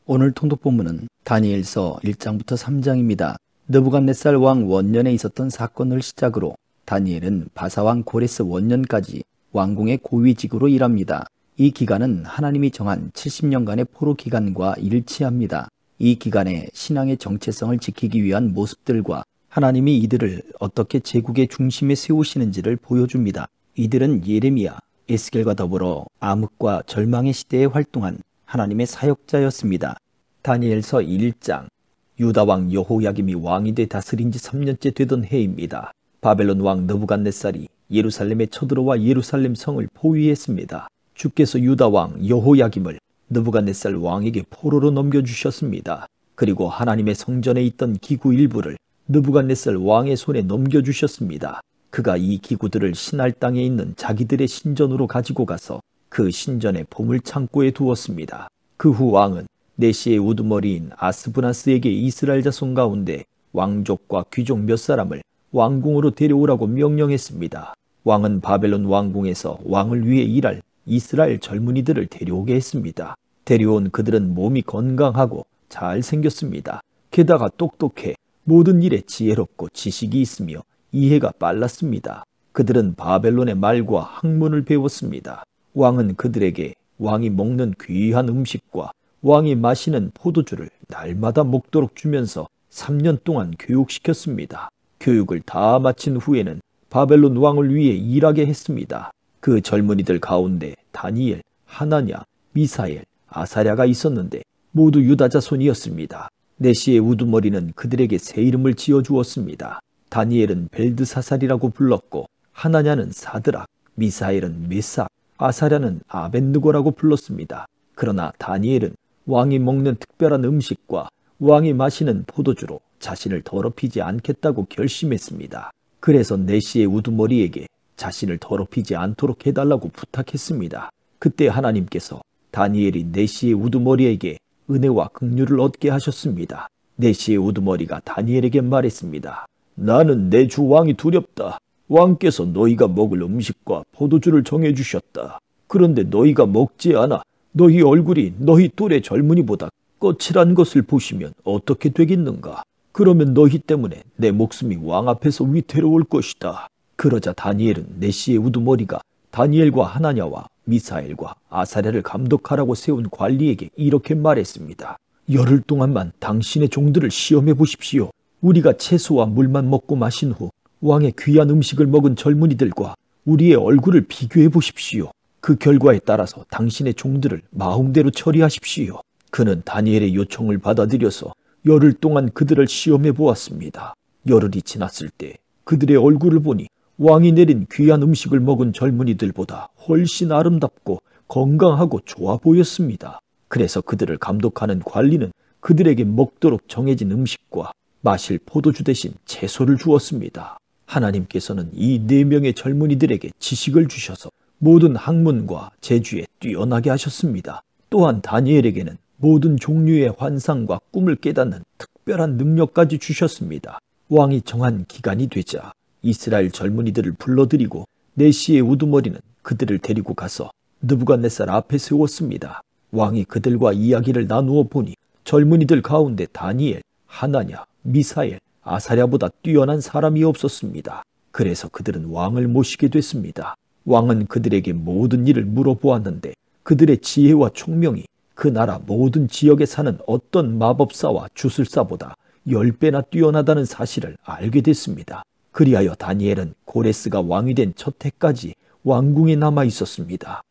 오늘 통독 본문은 다니엘서 1장부터 3장입니다. 느부갓네살 왕 원년에 있었던 사건을 시작으로 다니엘은 바사왕 고레스 원년까지 왕궁의 고위직으로 일합니다. 이 기간은 하나님이 정한 70년간의 포로 기간과 일치합니다. 이 기간에 신앙의 정체성을 지키기 위한 모습들과 하나님이 이들을 어떻게 제국의 중심에 세우시는지를 보여줍니다. 이들은 예레미야, 에스겔과 더불어 암흑과 절망의 시대에 활동한 하나님의 사역자였습니다. 다니엘서 1장, 유다왕 여호야김이 왕이 돼 다스린 지 3년째 되던 해입니다. 바벨론 왕 느부갓네살이 예루살렘에 쳐들어와 예루살렘 성을 포위했습니다. 주께서 유다왕 여호야김을 느부갓네살 왕에게 포로로 넘겨주셨습니다. 그리고 하나님의 성전에 있던 기구 일부를 느부갓네살 왕의 손에 넘겨주셨습니다. 그가 이 기구들을 신할 땅에 있는 자기들의 신전으로 가지고 가서 그 신전의 보물창고에 두었습니다. 그 후 왕은 내시의 우두머리인 아스브나스에게 이스라엘 자손 가운데 왕족과 귀족 몇 사람을 왕궁으로 데려오라고 명령했습니다. 왕은 바벨론 왕궁에서 왕을 위해 일할 이스라엘 젊은이들을 데려오게 했습니다. 데려온 그들은 몸이 건강하고 잘생겼습니다. 게다가 똑똑해 모든 일에 지혜롭고 지식이 있으며 이해가 빨랐습니다. 그들은 바벨론의 말과 학문을 배웠습니다. 왕은 그들에게 왕이 먹는 귀한 음식과 왕이 마시는 포도주를 날마다 먹도록 주면서 3년 동안 교육시켰습니다. 교육을 다 마친 후에는 바벨론 왕을 위해 일하게 했습니다. 그 젊은이들 가운데 다니엘, 하나냐, 미사엘, 아사랴가 있었는데 모두 유다 자손이었습니다. 내시의 우두머리는 그들에게 새 이름을 지어주었습니다. 다니엘은 벨드사살이라고 불렀고 하나냐는 사드락, 미사엘은 메삭, 아사랴는 아벳느고라고 불렀습니다. 그러나 다니엘은 왕이 먹는 특별한 음식과 왕이 마시는 포도주로 자신을 더럽히지 않겠다고 결심했습니다. 그래서 내시의 우두머리에게 자신을 더럽히지 않도록 해달라고 부탁했습니다. 그때 하나님께서 다니엘이 내시의 우두머리에게 은혜와 긍휼을 얻게 하셨습니다. 내시의 우두머리가 다니엘에게 말했습니다. 나는 내 주 왕이 두렵다. 왕께서 너희가 먹을 음식과 포도주를 정해주셨다. 그런데 너희가 먹지 않아 너희 얼굴이 너희 또래 젊은이보다 거칠한 것을 보시면 어떻게 되겠는가? 그러면 너희 때문에 내 목숨이 왕 앞에서 위태로울 것이다. 그러자 다니엘은 내시의 우두머리가 다니엘과 하나냐와 미사엘과 아사랴를 감독하라고 세운 관리에게 이렇게 말했습니다. 열흘 동안만 당신의 종들을 시험해 보십시오. 우리가 채소와 물만 먹고 마신 후 왕의 귀한 음식을 먹은 젊은이들과 우리의 얼굴을 비교해 보십시오. 그 결과에 따라서 당신의 종들을 마음대로 처리하십시오. 그는 다니엘의 요청을 받아들여서 열흘 동안 그들을 시험해 보았습니다. 열흘이 지났을 때 그들의 얼굴을 보니 왕이 내린 귀한 음식을 먹은 젊은이들보다 훨씬 아름답고 건강하고 좋아 보였습니다. 그래서 그들을 감독하는 관리는 그들에게 먹도록 정해진 음식과 마실 포도주 대신 채소를 주었습니다. 하나님께서는 이 4명의 젊은이들에게 지식을 주셔서 모든 학문과 재주에 뛰어나게 하셨습니다. 또한 다니엘에게는 모든 종류의 환상과 꿈을 깨닫는 특별한 능력까지 주셨습니다. 왕이 정한 기간이 되자 이스라엘 젊은이들을 불러들이고 내시의 우두머리는 그들을 데리고 가서 느부갓네살 앞에 세웠습니다. 왕이 그들과 이야기를 나누어 보니 젊은이들 가운데 다니엘, 하나냐, 미사엘, 아사랴보다 뛰어난 사람이 없었습니다. 그래서 그들은 왕을 모시게 됐습니다. 왕은 그들에게 모든 일을 물어보았는데 그들의 지혜와 총명이 그 나라 모든 지역에 사는 어떤 마법사와 주술사보다 10배나 뛰어나다는 사실을 알게 됐습니다. 그리하여 다니엘은 고레스가 왕이 된 첫 해까지 왕궁에 남아 있었습니다.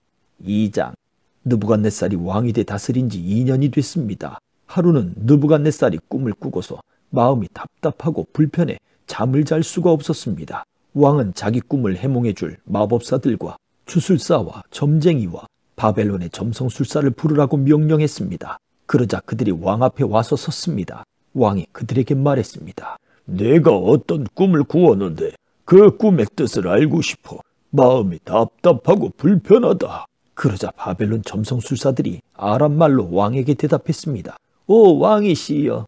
2장, 느부갓네살이 왕이 돼 다스린 지 2년이 됐습니다. 하루는 느부갓네살이 꿈을 꾸고서 마음이 답답하고 불편해 잠을 잘 수가 없었습니다. 왕은 자기 꿈을 해몽해 줄 마법사들과 주술사와 점쟁이와 바벨론의 점성술사를 부르라고 명령했습니다. 그러자 그들이 왕 앞에 와서 섰습니다. 왕이 그들에게 말했습니다. 내가 어떤 꿈을 꾸었는데 그 꿈의 뜻을 알고 싶어. 마음이 답답하고 불편하다. 그러자 바벨론 점성술사들이 아람말로 왕에게 대답했습니다. 오 왕이시여,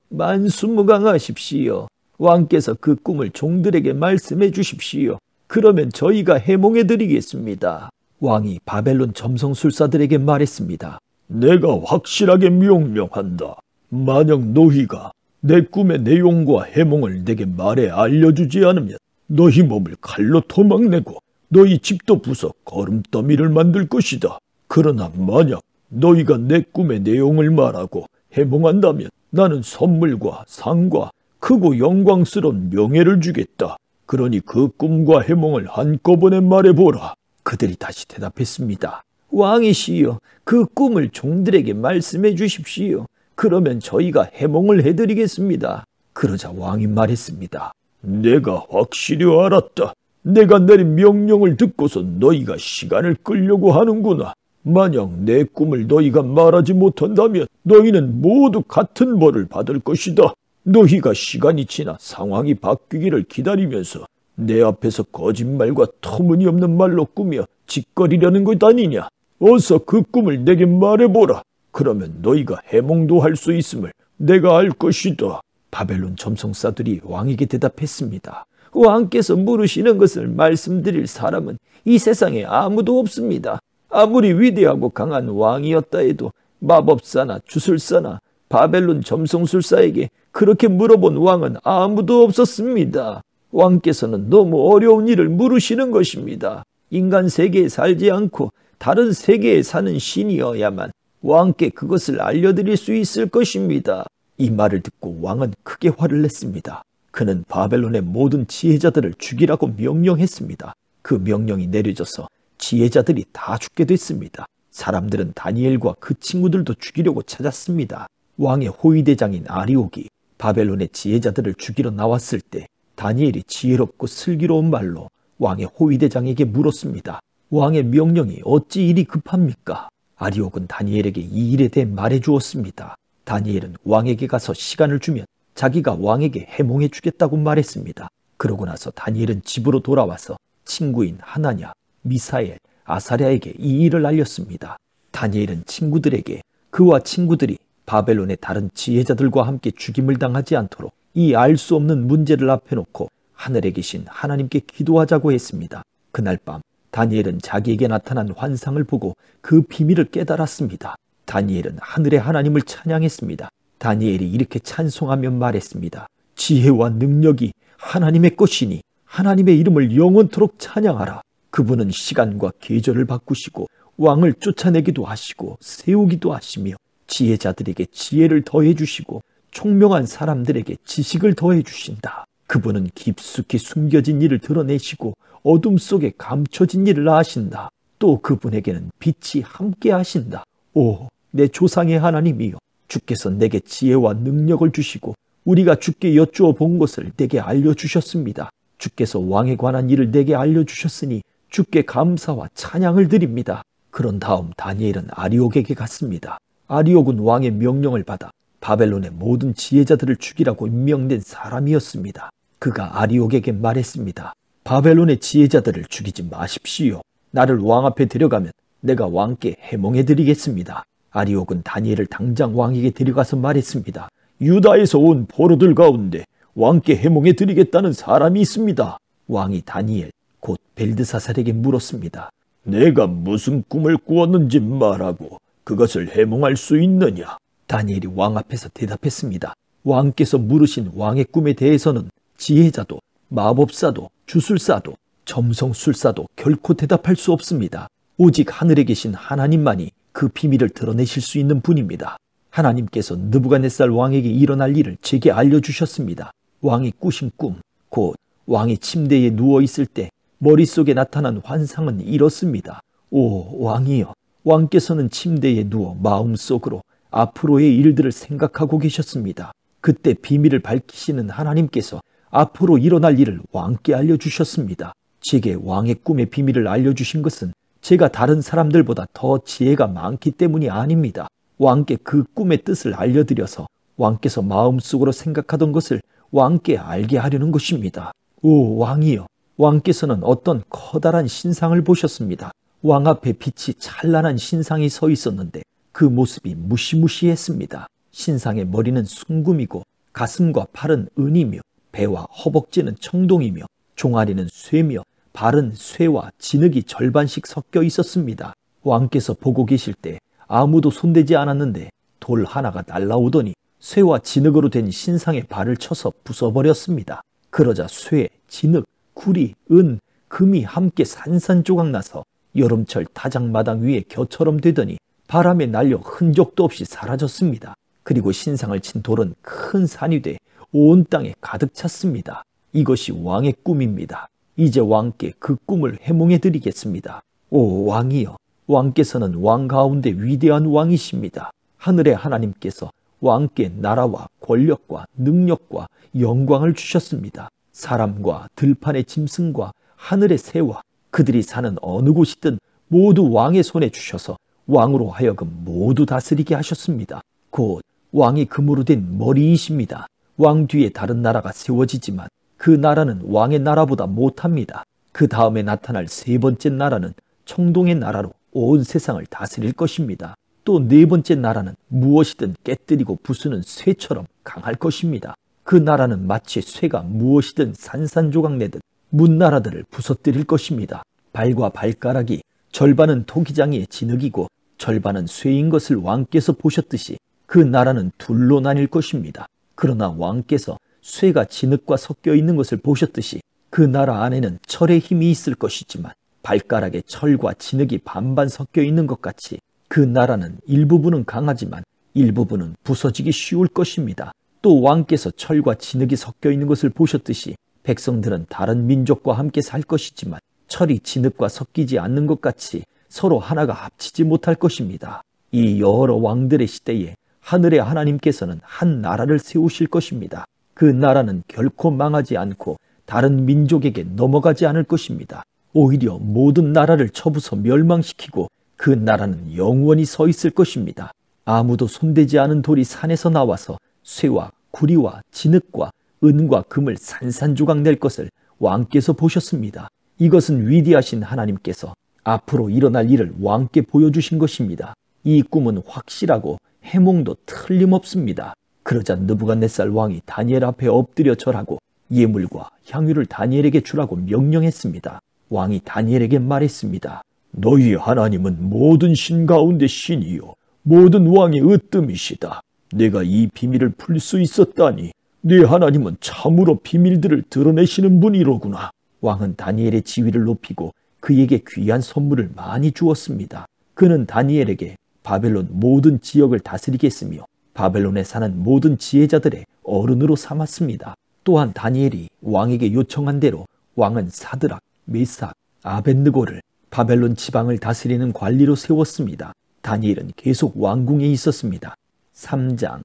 만수무강하십시오. 왕께서 그 꿈을 종들에게 말씀해 주십시오. 그러면 저희가 해몽해 드리겠습니다. 왕이 바벨론 점성술사들에게 말했습니다. 내가 확실하게 명령한다. 만약 너희가 내 꿈의 내용과 해몽을 내게 말해 알려주지 않으면 너희 몸을 칼로 토막내고 너희 집도 부숴 거름더미를 만들 것이다. 그러나 만약 너희가 내 꿈의 내용을 말하고 해몽한다면 나는 선물과 상과 크고 영광스러운 명예를 주겠다. 그러니 그 꿈과 해몽을 한꺼번에 말해보라. 그들이 다시 대답했습니다. 왕이시여, 그 꿈을 종들에게 말씀해 주십시오. 그러면 저희가 해몽을 해드리겠습니다. 그러자 왕이 말했습니다. 내가 확실히 알았다. 내가 내린 명령을 듣고서 너희가 시간을 끌려고 하는구나. 만약 내 꿈을 너희가 말하지 못한다면 너희는 모두 같은 벌을 받을 것이다. 너희가 시간이 지나 상황이 바뀌기를 기다리면서 내 앞에서 거짓말과 터무니없는 말로 꾸며 짓거리려는 것 아니냐. 어서 그 꿈을 내게 말해보라. 그러면 너희가 해몽도 할 수 있음을 내가 알 것이다. 바벨론 점성사들이 왕에게 대답했습니다. 왕께서 물으시는 것을 말씀드릴 사람은 이 세상에 아무도 없습니다. 아무리 위대하고 강한 왕이었다 해도 마법사나 주술사나 바벨론 점성술사에게 그렇게 물어본 왕은 아무도 없었습니다. 왕께서는 너무 어려운 일을 물으시는 것입니다. 인간 세계에 살지 않고 다른 세계에 사는 신이어야만 왕께 그것을 알려드릴 수 있을 것입니다. 이 말을 듣고 왕은 크게 화를 냈습니다. 그는 바벨론의 모든 지혜자들을 죽이라고 명령했습니다. 그 명령이 내려져서 지혜자들이 다 죽게 됐습니다. 사람들은 다니엘과 그 친구들도 죽이려고 찾았습니다. 왕의 호위대장인 아리옥이 바벨론의 지혜자들을 죽이러 나왔을 때 다니엘이 지혜롭고 슬기로운 말로 왕의 호위대장에게 물었습니다. 왕의 명령이 어찌 이리 급합니까? 아리옥은 다니엘에게 이 일에 대해 말해 주었습니다. 다니엘은 왕에게 가서 시간을 주면 자기가 왕에게 해몽해 주겠다고 말했습니다. 그러고 나서 다니엘은 집으로 돌아와서 친구인 하나냐, 미사엘, 아사랴에게 이 일을 알렸습니다. 다니엘은 친구들에게 그와 친구들이 바벨론의 다른 지혜자들과 함께 죽임을 당하지 않도록 이 알 수 없는 문제를 앞에 놓고 하늘에 계신 하나님께 기도하자고 했습니다. 그날 밤 다니엘은 자기에게 나타난 환상을 보고 그 비밀을 깨달았습니다. 다니엘은 하늘의 하나님을 찬양했습니다. 다니엘이 이렇게 찬송하며 말했습니다. 지혜와 능력이 하나님의 것이니 하나님의 이름을 영원토록 찬양하라. 그분은 시간과 계절을 바꾸시고 왕을 쫓아내기도 하시고 세우기도 하시며 지혜자들에게 지혜를 더해 주시고 총명한 사람들에게 지식을 더해 주신다. 그분은 깊숙이 숨겨진 일을 드러내시고 어둠 속에 감춰진 일을 아신다. 또 그분에게는 빛이 함께 하신다. 오, 내 조상의 하나님이여, 주께서 내게 지혜와 능력을 주시고 우리가 주께 여쭈어 본 것을 내게 알려주셨습니다. 주께서 왕에 관한 일을 내게 알려주셨으니 주께 감사와 찬양을 드립니다. 그런 다음 다니엘은 아리옥에게 갔습니다. 아리옥은 왕의 명령을 받아 바벨론의 모든 지혜자들을 죽이라고 임명된 사람이었습니다. 그가 아리옥에게 말했습니다. 바벨론의 지혜자들을 죽이지 마십시오. 나를 왕 앞에 데려가면 내가 왕께 해몽해 드리겠습니다. 아리옥은 다니엘을 당장 왕에게 데려가서 말했습니다. 유다에서 온 포로들 가운데 왕께 해몽해 드리겠다는 사람이 있습니다. 왕이 다니엘 곧 벨드사살에게 물었습니다. 내가 무슨 꿈을 꾸었는지 말하고 그것을 해몽할 수 있느냐? 다니엘이 왕 앞에서 대답했습니다. 왕께서 물으신 왕의 꿈에 대해서는 지혜자도 마법사도 주술사도 점성술사도 결코 대답할 수 없습니다. 오직 하늘에 계신 하나님만이 그 비밀을 드러내실 수 있는 분입니다. 하나님께서 느부갓네살 왕에게 일어날 일을 제게 알려주셨습니다. 왕이 꾸신 꿈, 곧 왕이 침대에 누워있을 때 머릿속에 나타난 환상은 이렇습니다. 오 왕이여, 왕께서는 침대에 누워 마음속으로 앞으로의 일들을 생각하고 계셨습니다. 그때 비밀을 밝히시는 하나님께서 앞으로 일어날 일을 왕께 알려주셨습니다. 제게 왕의 꿈의 비밀을 알려주신 것은 제가 다른 사람들보다 더 지혜가 많기 때문이 아닙니다. 왕께 그 꿈의 뜻을 알려드려서 왕께서 마음속으로 생각하던 것을 왕께 알게 하려는 것입니다. 오 왕이여, 왕께서는 어떤 커다란 신상을 보셨습니다. 왕 앞에 빛이 찬란한 신상이 서 있었는데 그 모습이 무시무시했습니다. 신상의 머리는 순금이고 가슴과 팔은 은이며 배와 허벅지는 청동이며 종아리는 쇠며 발은 쇠와 진흙이 절반씩 섞여 있었습니다. 왕께서 보고 계실 때 아무도 손대지 않았는데 돌 하나가 날라오더니 쇠와 진흙으로 된 신상의 발을 쳐서 부숴버렸습니다. 그러자 쇠, 진흙, 구리, 은, 금이 함께 산산조각 나서 여름철 타작마당 위에 겨처럼 되더니 바람에 날려 흔적도 없이 사라졌습니다. 그리고 신상을 친 돌은 큰 산이 돼 온 땅에 가득 찼습니다. 이것이 왕의 꿈입니다. 이제 왕께 그 꿈을 해몽해 드리겠습니다. 오 왕이여, 왕께서는 왕 가운데 위대한 왕이십니다. 하늘의 하나님께서 왕께 나라와 권력과 능력과 영광을 주셨습니다. 사람과 들판의 짐승과 하늘의 새와 그들이 사는 어느 곳이든 모두 왕의 손에 주셔서 왕으로 하여금 모두 다스리게 하셨습니다. 곧 왕이 금으로 된 머리이십니다. 왕 뒤에 다른 나라가 세워지지만 그 나라는 왕의 나라보다 못합니다. 그 다음에 나타날 세 번째 나라는 청동의 나라로 온 세상을 다스릴 것입니다. 또 네 번째 나라는 무엇이든 깨뜨리고 부수는 쇠처럼 강할 것입니다. 그 나라는 마치 쇠가 무엇이든 산산조각 내듯 문나라들을 부서뜨릴 것입니다. 발과 발가락이 절반은 토기장이의 진흙이고 절반은 쇠인 것을 왕께서 보셨듯이 그 나라는 둘로 나뉠 것입니다. 그러나 왕께서 쇠가 진흙과 섞여 있는 것을 보셨듯이 그 나라 안에는 철의 힘이 있을 것이지만 발가락에 철과 진흙이 반반 섞여 있는 것 같이 그 나라는 일부분은 강하지만 일부분은 부서지기 쉬울 것입니다. 또 왕께서 철과 진흙이 섞여 있는 것을 보셨듯이 백성들은 다른 민족과 함께 살 것이지만 철이 진흙과 섞이지 않는 것 같이 서로 하나가 합치지 못할 것입니다. 이 여러 왕들의 시대에 하늘의 하나님께서는 한 나라를 세우실 것입니다. 그 나라는 결코 망하지 않고 다른 민족에게 넘어가지 않을 것입니다. 오히려 모든 나라를 쳐부숴 멸망시키고 그 나라는 영원히 서 있을 것입니다. 아무도 손대지 않은 돌이 산에서 나와서 쇠와 구리와 진흙과 은과 금을 산산조각 낼 것을 왕께서 보셨습니다. 이것은 위대하신 하나님께서 앞으로 일어날 일을 왕께 보여주신 것입니다. 이 꿈은 확실하고 해몽도 틀림없습니다. 그러자 느부갓네살 왕이 다니엘 앞에 엎드려 절하고 예물과 향유를 다니엘에게 주라고 명령했습니다. 왕이 다니엘에게 말했습니다. 너희 하나님은 모든 신 가운데 신이요 모든 왕의 으뜸이시다. 내가 이 비밀을 풀 수 있었다니 네 하나님은 참으로 비밀들을 드러내시는 분이로구나. 왕은 다니엘의 지위를 높이고 그에게 귀한 선물을 많이 주었습니다. 그는 다니엘에게 바벨론 모든 지역을 다스리게 했으며 바벨론에 사는 모든 지혜자들의 어른으로 삼았습니다. 또한 다니엘이 왕에게 요청한 대로 왕은 사드락, 메삭, 아벳느고를 바벨론 지방을 다스리는 관리로 세웠습니다. 다니엘은 계속 왕궁에 있었습니다. 3장.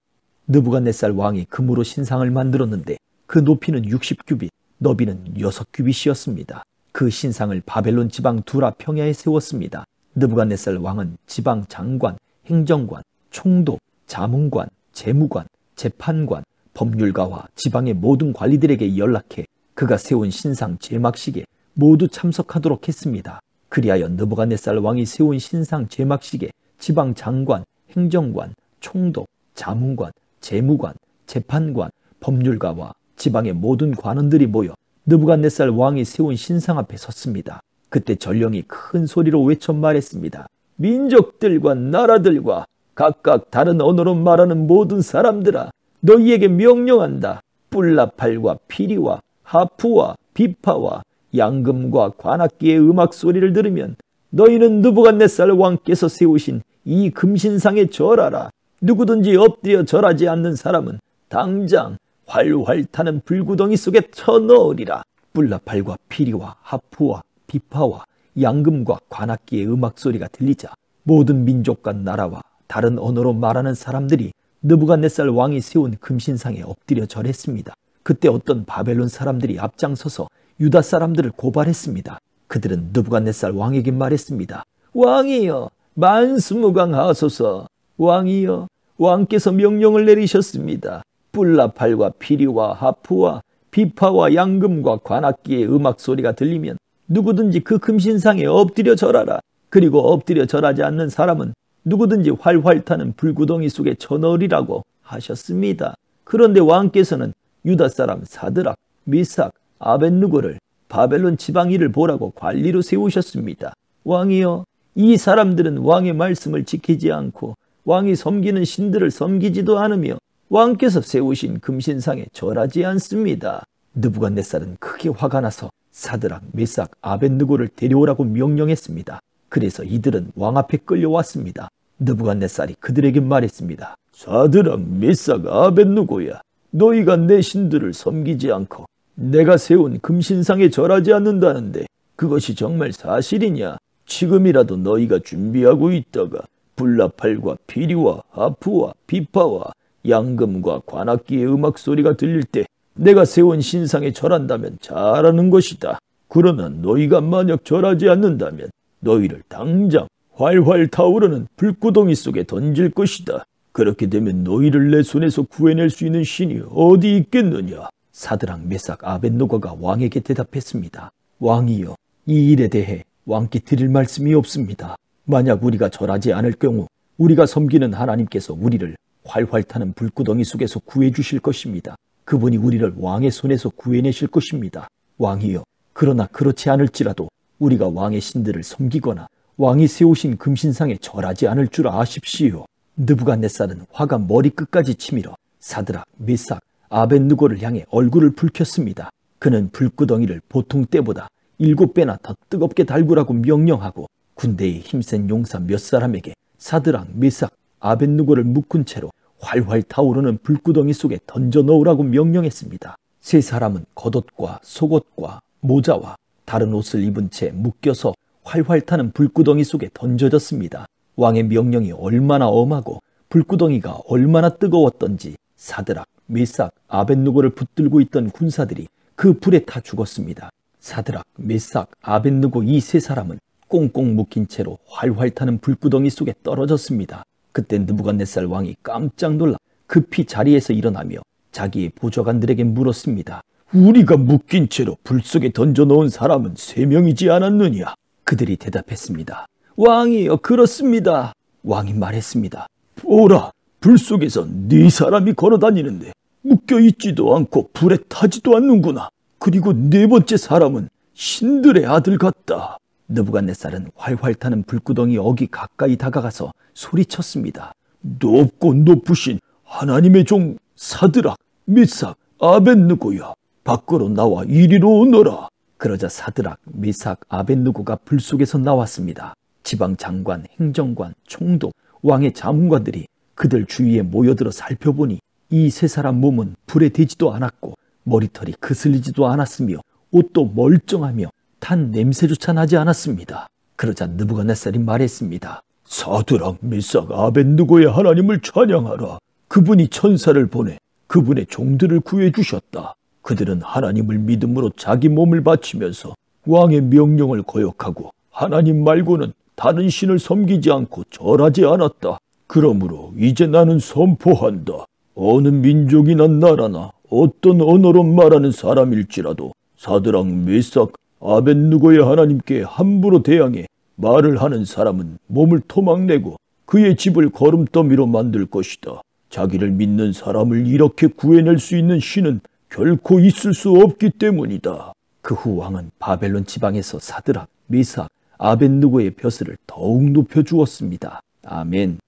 느부갓네살 왕이 금으로 신상을 만들었는데 그 높이는 60규빗, 너비는 6규빗이었습니다. 그 신상을 바벨론 지방 두라 평야에 세웠습니다. 느부갓네살 왕은 지방 장관, 행정관, 총독, 자문관, 재무관, 재판관, 법률가와 지방의 모든 관리들에게 연락해 그가 세운 신상 제막식에 모두 참석하도록 했습니다. 그리하여 느부갓네살 왕이 세운 신상 제막식에 지방 장관, 행정관, 총독, 자문관, 재무관, 재판관, 법률가와 지방의 모든 관원들이 모여 느부갓네살 왕이 세운 신상 앞에 섰습니다. 그때 전령이 큰 소리로 외쳐 말했습니다. 민족들과 나라들과 각각 다른 언어로 말하는 모든 사람들아, 너희에게 명령한다. 뿔나팔과 피리와 하프와 비파와 양금과 관악기의 음악 소리를 들으면 너희는 느부갓네살 왕께서 세우신 이 금신상에 절하라. 누구든지 엎드려 절하지 않는 사람은 당장 활활 타는 불구덩이 속에 쳐넣으리라. 뿔나팔과 피리와 하프와 비파와 양금과 관악기의 음악 소리가 들리자 모든 민족과 나라와 다른 언어로 말하는 사람들이 느부갓네살 왕이 세운 금신상에 엎드려 절했습니다. 그때 어떤 바벨론 사람들이 앞장서서 유다 사람들을 고발했습니다. 그들은 느부갓네살 왕에게 말했습니다. 왕이여, 만수무강하소서. 왕이여, 왕께서 명령을 내리셨습니다. 뿔나팔과 피리와 하프와 비파와 양금과 관악기의 음악 소리가 들리면 누구든지 그 금신상에 엎드려 절하라. 그리고 엎드려 절하지 않는 사람은 누구든지 활활 타는 불구덩이 속에 쳐넣으리라고 하셨습니다. 그런데 왕께서는 유다 사람 사드락, 미삭, 아벳느고를 바벨론 지방 일을 보라고 관리로 세우셨습니다. 왕이여, 이 사람들은 왕의 말씀을 지키지 않고 왕이 섬기는 신들을 섬기지도 않으며 왕께서 세우신 금신상에 절하지 않습니다. 느부갓네살은 크게 화가 나서 사드락, 메삭, 아벳느고를 데려오라고 명령했습니다. 그래서 이들은 왕 앞에 끌려왔습니다. 느부갓네살이 그들에게 말했습니다. 사드락, 메삭, 아벳느고야, 너희가 내 신들을 섬기지 않고 내가 세운 금신상에 절하지 않는다는데 그것이 정말 사실이냐? 지금이라도 너희가 준비하고 있다가 불나팔과 피리와 하프와 비파와 양금과 관악기의 음악 소리가 들릴 때 내가 세운 신상에 절한다면 잘하는 것이다. 그러나 너희가 만약 절하지 않는다면 너희를 당장 활활 타오르는 불구덩이 속에 던질 것이다. 그렇게 되면 너희를 내 손에서 구해낼 수 있는 신이 어디 있겠느냐? 사드락, 메삭, 아벳느고가 왕에게 대답했습니다. 왕이여, 이 일에 대해 왕께 드릴 말씀이 없습니다. 만약 우리가 절하지 않을 경우 우리가 섬기는 하나님께서 우리를 활활 타는 불구덩이 속에서 구해주실 것입니다. 그분이 우리를 왕의 손에서 구해내실 것입니다. 왕이여, 그러나 그렇지 않을지라도 우리가 왕의 신들을 섬기거나 왕이 세우신 금신상에 절하지 않을 줄 아십시오. 느부갓네살은 화가 머리끝까지 치밀어 사드락, 메삭, 아벳느고를 향해 얼굴을 붉혔습니다. 그는 불구덩이를 보통 때보다 7배나 더 뜨겁게 달구라고 명령하고 군대의 힘센 용사 몇 사람에게 사드락, 메삭, 아벳느고를 묶은 채로 활활 타오르는 불구덩이 속에 던져 넣으라고 명령했습니다. 세 사람은 겉옷과 속옷과 모자와 다른 옷을 입은 채 묶여서 활활 타는 불구덩이 속에 던져졌습니다. 왕의 명령이 얼마나 엄하고 불구덩이가 얼마나 뜨거웠던지 사드락, 메삭, 아벳느고를 붙들고 있던 군사들이 그 불에 타 죽었습니다. 사드락, 메삭, 아벳느고 이 세 사람은 꽁꽁 묶인 채로 활활 타는 불구덩이 속에 떨어졌습니다. 그때 느부갓네살 왕이 깜짝 놀라 급히 자리에서 일어나며 자기의 보좌관들에게 물었습니다. 우리가 묶인 채로 불 속에 던져 넣은 사람은 3명이지 않았느냐? 그들이 대답했습니다. 왕이여, 그렇습니다. 왕이 말했습니다. 보라, 불 속에서 4사람이 걸어다니는데 묶여있지도 않고 불에 타지도 않는구나. 그리고 4번째 사람은 신들의 아들 같다. 느부갓네살은 활활 타는 불구덩이 어기 가까이 다가가서 소리쳤습니다. 높고 높으신 하나님의 종 사드락, 메삭, 아벳느고야, 밖으로 나와 이리로 오너라. 그러자 사드락, 메삭, 아벳느고가 불 속에서 나왔습니다. 지방 장관, 행정관, 총독, 왕의 자문관들이 그들 주위에 모여들어 살펴보니 이 세 사람 몸은 불에 대지도 않았고 머리털이 그슬리지도 않았으며 옷도 멀쩡하며 탄 냄새조차 나지 않았습니다. 그러자 느부갓네살이 말했습니다. 사드락, 메삭, 아벳느고의 하나님을 찬양하라. 그분이 천사를 보내 그분의 종들을 구해주셨다. 그들은 하나님을 믿음으로 자기 몸을 바치면서 왕의 명령을 거역하고 하나님 말고는 다른 신을 섬기지 않고 절하지 않았다. 그러므로 이제 나는 선포한다. 어느 민족이나 나라나 어떤 언어로 말하는 사람일지라도 사드락, 메삭, 아벳느고의 하나님께 함부로 대항해 말을 하는 사람은 몸을 토막내고 그의 집을 거름더미로 만들 것이다. 자기를 믿는 사람을 이렇게 구해낼 수 있는 신은 결코 있을 수 없기 때문이다. 그 후 왕은 바벨론 지방에서 사드락, 메삭, 아벳느고의 벼슬을 더욱 높여주었습니다. 아멘.